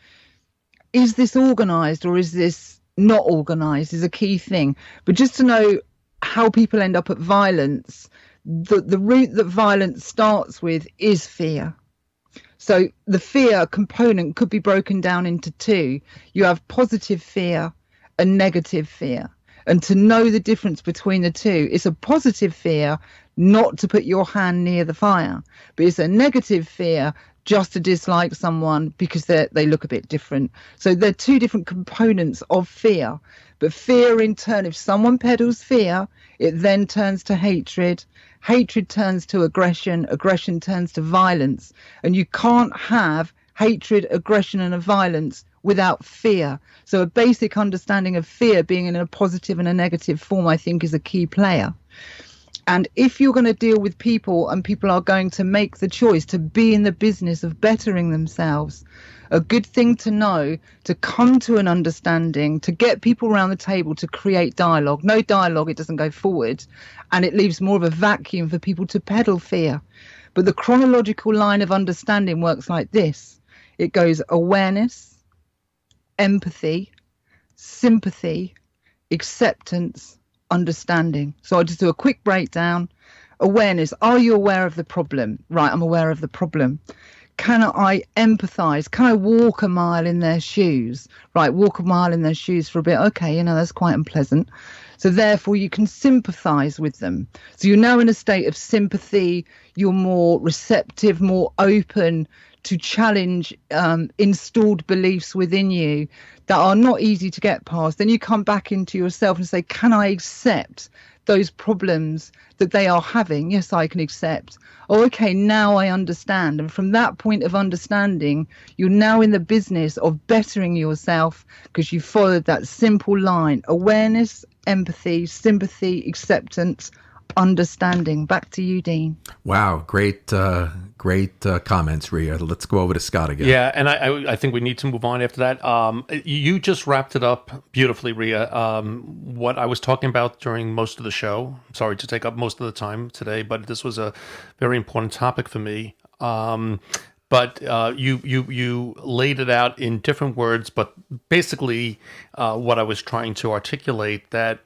is this organized or is this not organized, is a key thing. But just to know how people end up at violence, the root that violence starts with is fear. So the fear component could be broken down into two. You have positive fear and negative fear. And to know the difference between the two, it's a positive fear not to put your hand near the fire, but it's a negative fear just to dislike someone because they look a bit different. So they're two different components of fear. But fear in turn, if someone peddles fear, it then turns to hatred. Hatred turns to aggression. Aggression turns to violence. And you can't have hatred, aggression, and a violence without fear. So a basic understanding of fear being in a positive and a negative form, I think, is a key player. And if you're going to deal with people and people are going to make the choice to be in the business of bettering themselves, a good thing to know, to come to an understanding, to get people around the table, to create dialogue. No dialogue, it doesn't go forward. And it leaves more of a vacuum for people to peddle fear. But the chronological line of understanding works like this. It goes awareness, empathy, sympathy, acceptance, understanding. So I'll just do a quick breakdown. Awareness. Are you aware of the problem? Right, I'm aware of the problem. Can I empathize? Can I walk a mile in their shoes? Right, walk a mile in their shoes for a bit. Okay, that's quite unpleasant. So therefore you can sympathize with them. So you're now in a state of sympathy. You're more receptive, more open to challenge installed beliefs within you that are not easy to get past. Then you come back into yourself and say, can I accept those problems that they are having? Yes, I can accept. Oh, okay, now I understand. And from that point of understanding, you're now in the business of bettering yourself because you followed that simple line: awareness, empathy, sympathy, acceptance, understanding. Back to you, Dean. Wow, great comments, Rhea. Let's go over to Scott again. Yeah, and I think we need to move on after that. You just wrapped it up beautifully, Rhea. What I was talking about during most of the show, sorry to take up most of the time today, but this was a very important topic for me. But you laid it out in different words, but basically what I was trying to articulate, that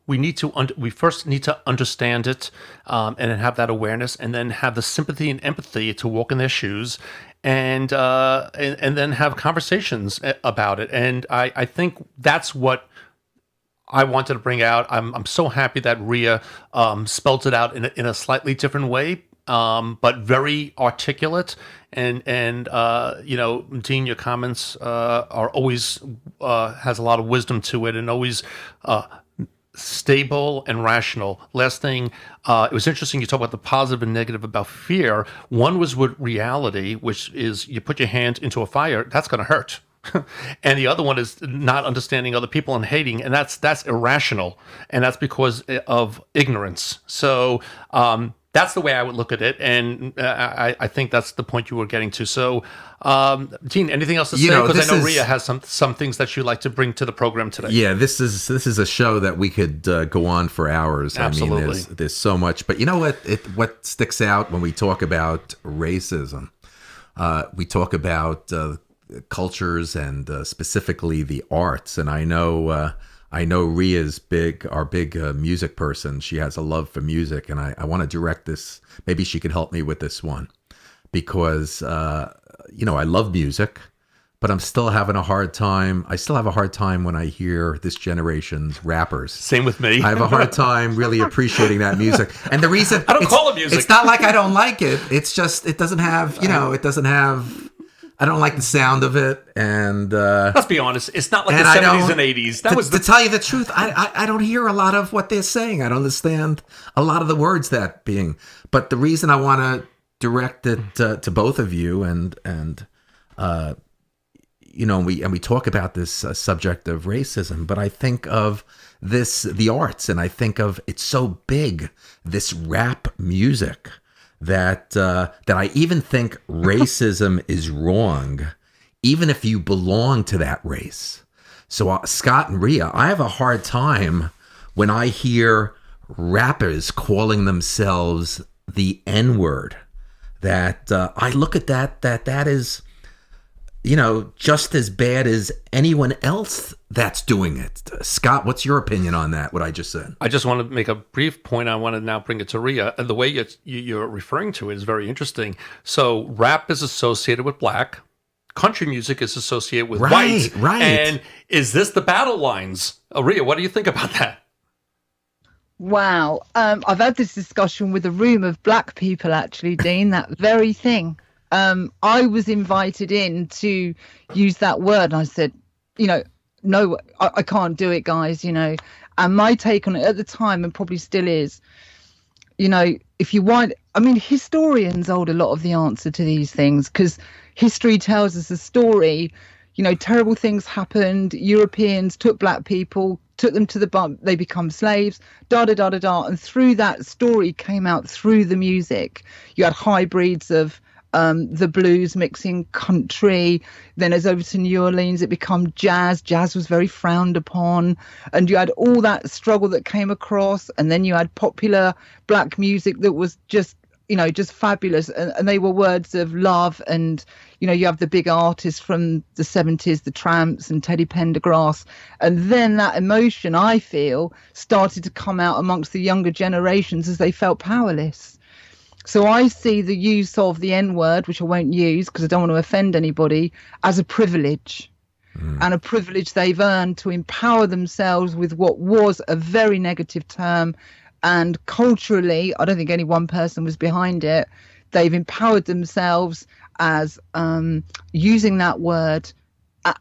we first need to understand it, and then have that awareness, and then have the sympathy and empathy to walk in their shoes, and then have conversations about it. And I think that's what I wanted to bring out. I'm so happy that Rhea spelled it out in a slightly different way, but very articulate. And Dean, your comments are always has a lot of wisdom to it, and always stable and rational. Last thing, it was interesting, you talk about the positive and negative about fear. One was with reality, which is you put your hand into a fire, that's going to hurt. And the other one is not understanding other people and hating, and that's irrational, and that's because of ignorance. So that's the way I would look at it, and I think that's the point you were getting to. So, Dean, anything else to say? Because I know Rhea has some things that you'd like to bring to the program today. Yeah, this is a show that we could go on for hours. Absolutely. I mean, there's so much. But you know what sticks out when we talk about racism? We talk about cultures and specifically the arts, and I know Rhea's our big music person. She has a love for music, and I want to direct this. Maybe she could help me with this one, because I love music, but I'm still having a hard time. I still have a hard time when I hear this generation's rappers. Same with me. I have a hard time really appreciating that music, and the reason I don't call it music. It's not like I don't like it. It's just it doesn't have. It doesn't have. I don't like the sound of it, and let's be honest, it's not like the 70s and 80s. To tell you the truth, I don't hear a lot of what they're saying. I don't understand a lot of the words that being. But the reason I want to direct it to both of you, and we talk about this subject of racism, but I think of the arts, and I think of it's so big, this rap music. That I even think racism is wrong, even if you belong to that race. So Scott and Rhea, I have a hard time when I hear rappers calling themselves the N-word. That I look at that is, just as bad as anyone else that's doing it. Scott, what's your opinion on that, what I just said? I just want to make a brief point. I want to now bring it to Rhea. The way you're referring to it is very interesting. So rap is associated with black. Country music is associated with white. Right. And is this the battle lines? Rhea, what do you think about that? Wow. I've had this discussion with a room of black people, actually, Dean, that very thing. I was invited in to use that word, and I said, no, I can't do it, guys. And my take on it at the time, and probably still is, if you want, historians hold a lot of the answer to these things, because history tells us a story. Terrible things happened. Europeans took black people, took them to the bump, they become slaves, da da da da da. And through that story came out through the music. You had hybrids of the blues mixing country. Then as over to New Orleans, it became jazz. Jazz was very frowned upon. And you had all that struggle that came across. And then you had popular black music that was just fabulous. And they were words of love. And, you have the big artists from the 70s, the Tramps and Teddy Pendergrass. And then that emotion, I feel, started to come out amongst the younger generations as they felt powerless. So I see the use of the N-word, which I won't use because I don't want to offend anybody, as a privilege. And a privilege they've earned to empower themselves with what was a very negative term. And culturally, I don't think any one person was behind it. They've empowered themselves as using that word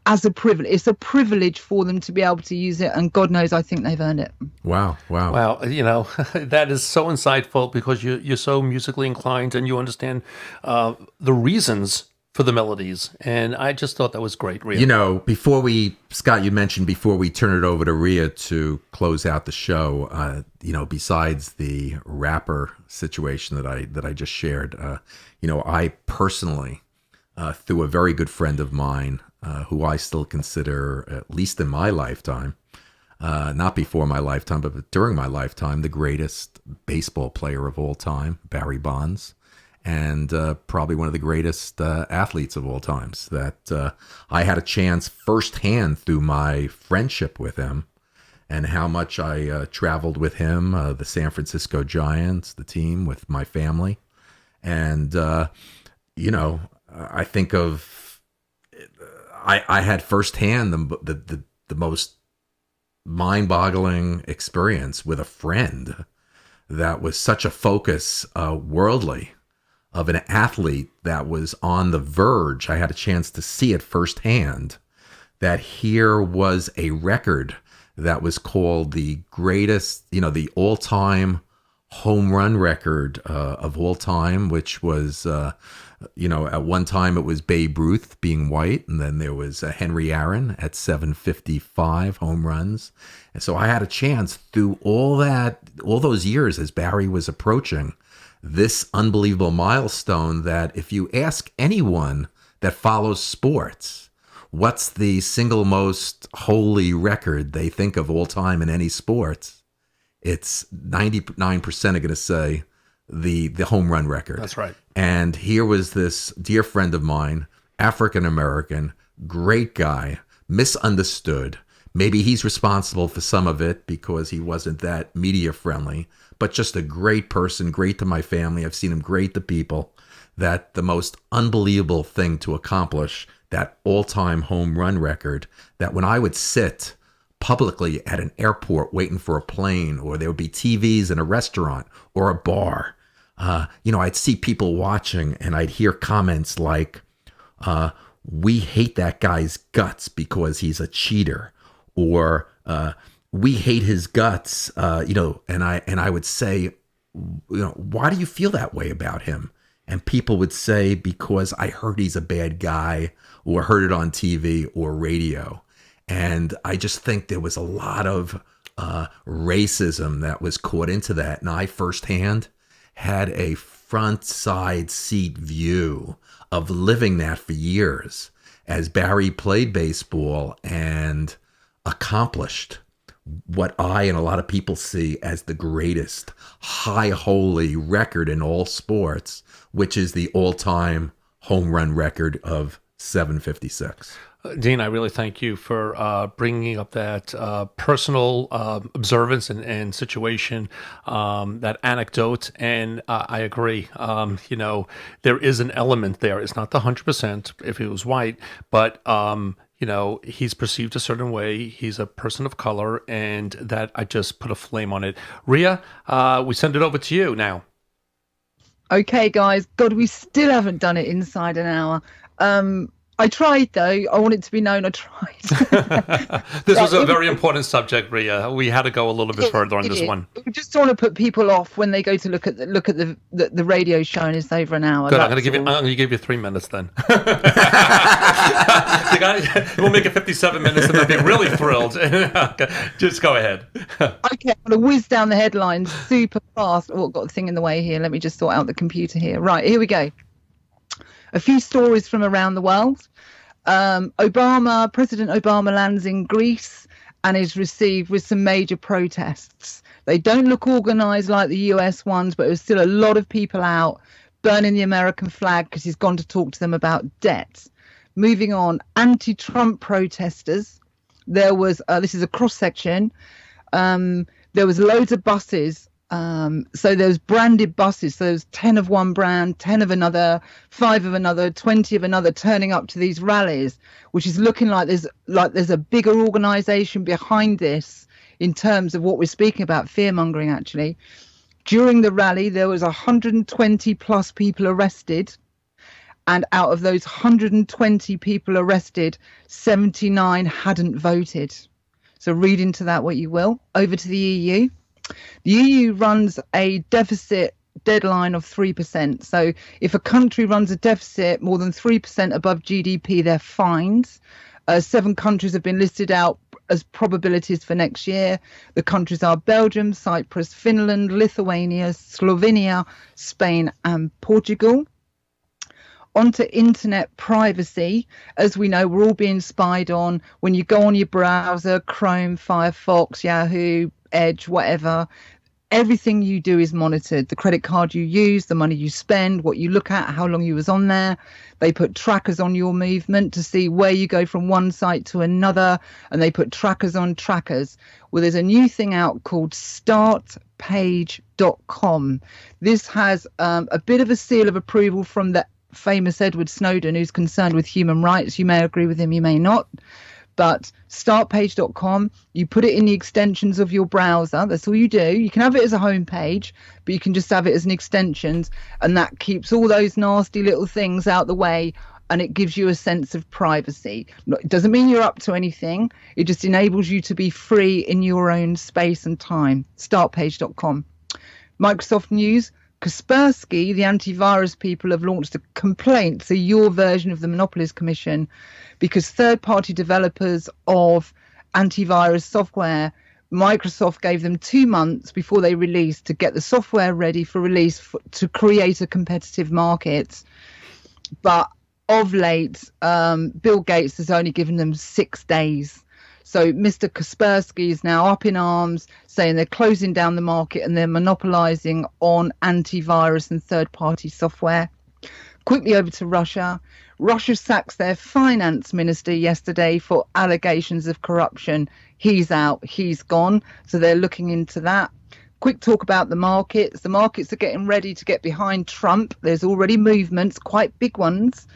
as a privilege. It's a privilege for them to be able to use it. And God knows, I think they've earned it. Wow. That is so insightful, because you're so musically inclined and you understand the reasons for the melodies. And I just thought that was great, Rhea. Scott, you mentioned before we turn it over to Rhea to close out the show, besides the rapper situation that I just shared, I personally, through a very good friend of mine, who I still consider, at least in my lifetime, not before my lifetime, but during my lifetime, the greatest baseball player of all time, Barry Bonds. And probably one of the greatest athletes of all times, that I had a chance firsthand through my friendship with him and how much I traveled with him, the San Francisco Giants, the team, with my family. And, I think of, I had firsthand the most mind-boggling experience with a friend that was such a focus worldly of an athlete that was on the verge. I had a chance to see it firsthand, that here was a record that was called the greatest, the all-time home run record of all time, which was, at one time it was Babe Ruth being white, and then there was Henry Aaron at 755 home runs. And so I had a chance through all those years as Barry was approaching this unbelievable milestone, that if you ask anyone that follows sports, what's the single most holy record they think of all time in any sports, it's 99% are going to say the home run record. That's right. And here was this dear friend of mine, African American, great guy, misunderstood. Maybe he's responsible for some of it because he wasn't that media friendly, but just a great person, great to my family. I've seen him great to people. That the most unbelievable thing to accomplish, that all-time home run record, that when I would sit publicly at an airport waiting for a plane, or there would be TVs in a restaurant or a bar, I'd see people watching and I'd hear comments like, we hate that guy's guts because he's a cheater, or we hate his guts, and I would say, why do you feel that way about him? And people would say, because I heard he's a bad guy, or heard it on TV or radio. And I just think there was a lot of racism that was caught into that. And I firsthand had a front side seat view of living that for years as Barry played baseball and accomplished what I and a lot of people see as the greatest high holy record in all sports, which is the all-time home run record of 756. Dean, I really thank you for bringing up that personal observance and situation, that anecdote. And I agree. There is an element there. It's not the 100% if he was white, but he's perceived a certain way. He's a person of color, and that I just put a flame on it. Rhea, we send it over to you now. Okay, guys. God, we still haven't done it inside an hour. I tried, though. I want it to be known I tried. This was a very important subject, Ria. We had to go a little bit further on this one. We just want to put people off when they go to look at the radio show and it's over an hour. Good. I'm going to give you 3 minutes then. We'll make it 57 minutes and they'll be really thrilled. Just go ahead. Okay, I'm going to whiz down the headlines super fast. Oh, I've got a thing in the way here. Let me just sort out the computer here. Right, here we go. A few stories from around the world. President Obama lands in Greece and is received with some major protests. They don't look organised like the US ones, but there's still a lot of people out burning the American flag because he's gone to talk to them about debt. Moving on, anti-Trump protesters. There was, this is a cross-section, there was loads of buses. So there's branded buses. So there's 10 of one brand, 10 of another, 5 of another, 20 of another, turning up to these rallies, which is looking like there's a bigger organisation behind this in terms of what we're speaking about, fear mongering. Actually, during the rally, there was 120 plus people arrested, and out of those 120 people arrested, 79 hadn't voted. So read into that what you will. Over to the EU. The EU runs a deficit deadline of 3%. So if a country runs a deficit more than 3% above GDP, they're fined. 7 countries have been listed out as probabilities for next year. The countries are Belgium, Cyprus, Finland, Lithuania, Slovenia, Spain and Portugal. Onto internet privacy. As we know, we're all being spied on. When you go on your browser, Chrome, Firefox, Yahoo, Edge, whatever, everything you do is monitored. The credit card you use, the money you spend, what you look at, how long you was on there. They put trackers on your movement to see where you go from one site to another, and they put trackers on trackers. Well, there's a new thing out called startpage.com. This has a bit of a seal of approval from the famous Edward Snowden, who's concerned with human rights. You may agree with him, you may not. But startpage.com, you put it in the extensions of your browser. That's all you do. You can have it as a home page, but you can just have it as an extensions, and that keeps all those nasty little things out the way, and it gives you a sense of privacy. It doesn't mean you're up to anything. It just enables you to be free in your own space and time. Startpage.com. Microsoft News. Kaspersky, the antivirus people, have launched a complaint to your version of the Monopolies Commission because third-party developers of antivirus software, Microsoft gave them 2 months before they released to get the software ready for release to create a competitive market. But of late, Bill Gates has only given them 6 days. So Mr. Kaspersky is now up in arms, saying they're closing down the market and they're monopolizing on antivirus and third-party software. Quickly over to Russia. Russia sacks their finance minister yesterday for allegations of corruption. He's out, he's gone. So they're looking into that. Quick talk about the markets. The markets are getting ready to get behind Trump. There's already movements, quite big ones,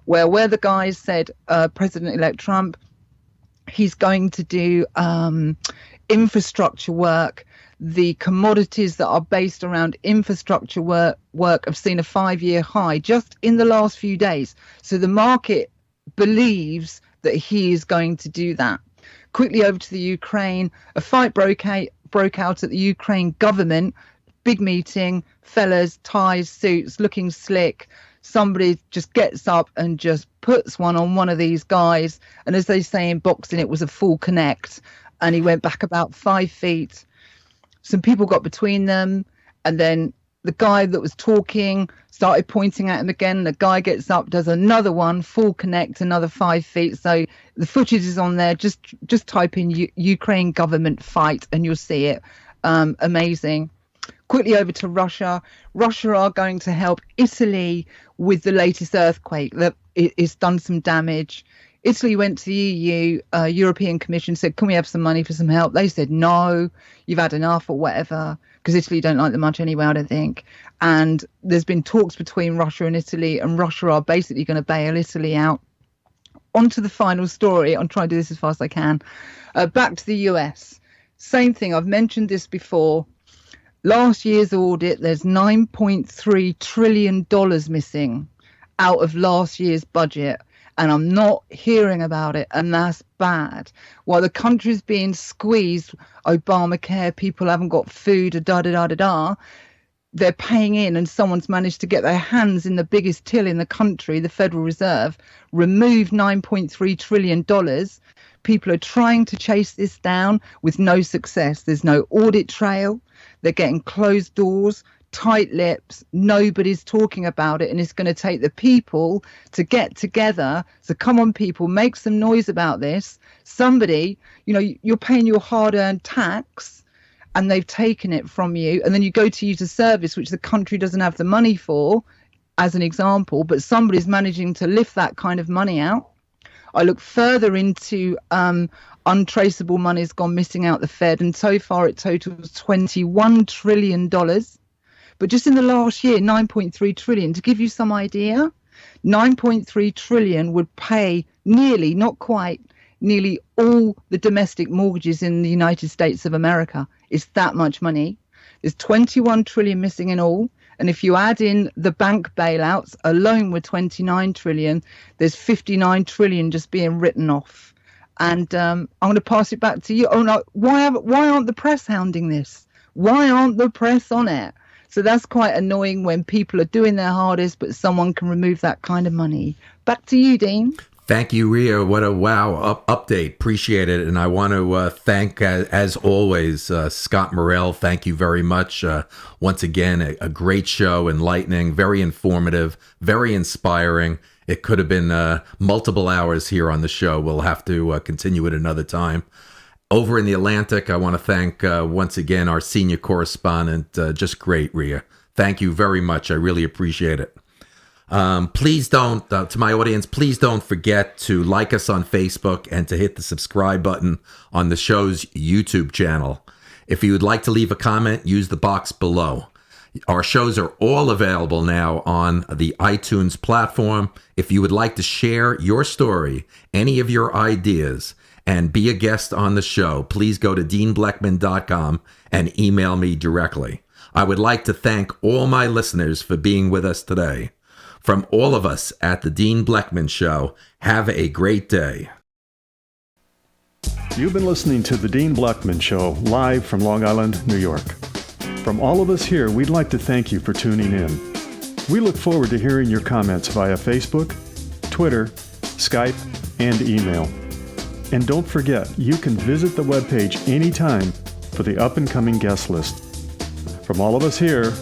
where the guys said, President-elect Trump, he's going to do infrastructure work. The commodities that are based around infrastructure work have seen a 5-year high just in the last few days. So the market believes that he is going to do that. Quickly over to the Ukraine. A fight broke out at the Ukraine government. Big meeting, fellas, ties, suits, looking slick. Somebody just gets up and just puts one on one of these guys. And as they say in boxing, it was a full connect. And he went back about 5 feet. Some people got between them. And then the guy that was talking started pointing at him again. The guy gets up, does another one, full connect, another 5 feet. So the footage is on there. Just type in Ukraine government fight and you'll see it. Amazing. Quickly over to Russia. Russia are going to help Italy with the latest earthquake. It's done some damage. Italy went to the EU, European Commission, said, can we have some money for some help? They said, no, you've had enough or whatever, because Italy don't like them much anyway, I don't think. And there's been talks between Russia and Italy, and Russia are basically going to bail Italy out. On to the final story. I'll try and do this as fast as I can. Back to the US. Same thing. I've mentioned this before. Last year's audit, there's $9.3 trillion missing out of last year's budget. And I'm not hearing about it. And that's bad. While the country's being squeezed, Obamacare, people haven't got food, they're paying in, and someone's managed to get their hands in the biggest till in the country, the Federal Reserve, remove $9.3 trillion. People are trying to chase this down with no success. There's no audit trail. They're getting closed doors, tight lips. Nobody's talking about it. And it's going to take the people to get together. So come on, people, make some noise about this. Somebody, you're paying your hard-earned tax, and they've taken it from you, and then you go to use a service which the country doesn't have the money for, as an example, but somebody's managing to lift that kind of money out. I look further into untraceable money's gone missing out the Fed, and so far it totals $21 trillion. But just in the last year, 9.3 trillion. To give you some idea, 9.3 trillion would pay nearly, not quite, nearly all the domestic mortgages in the United States of America. It's that much money. There's 21 trillion missing in all. And if you add in the bank bailouts alone with 29 trillion, there's 59 trillion just being written off. And I'm going to pass it back to you. Oh no, why aren't the press hounding this? Why aren't the press on it? So that's quite annoying when people are doing their hardest, but someone can remove that kind of money. Back to you, Dean. Thank you, Rhea. What a wow update. Appreciate it. And I want to thank, as always, Scott Morell. Thank you very much. Once again, a great show, enlightening, very informative, very inspiring. It could have been multiple hours here on the show. We'll have to continue it another time. Over in the Atlantic, I want to thank, once again, our senior correspondent. Just great, Rhea. Thank you very much. I really appreciate it. Please don't, to my audience, please don't forget to like us on Facebook and to hit the subscribe button on the show's YouTube channel. If you would like to leave a comment, use the box below. Our shows are all available now on the iTunes platform. If you would like to share your story, any of your ideas, and be a guest on the show, please go to deanbleckman.com and email me directly. I would like to thank all my listeners for being with us today. From all of us at the Dean Bleckman Show, have a great day. You've been listening to the Dean Bleckman Show, live from Long Island, New York. From all of us here, we'd like to thank you for tuning in. We look forward to hearing your comments via Facebook, Twitter, Skype, and email. And don't forget, you can visit the webpage anytime for the up-and-coming guest list. From all of us here,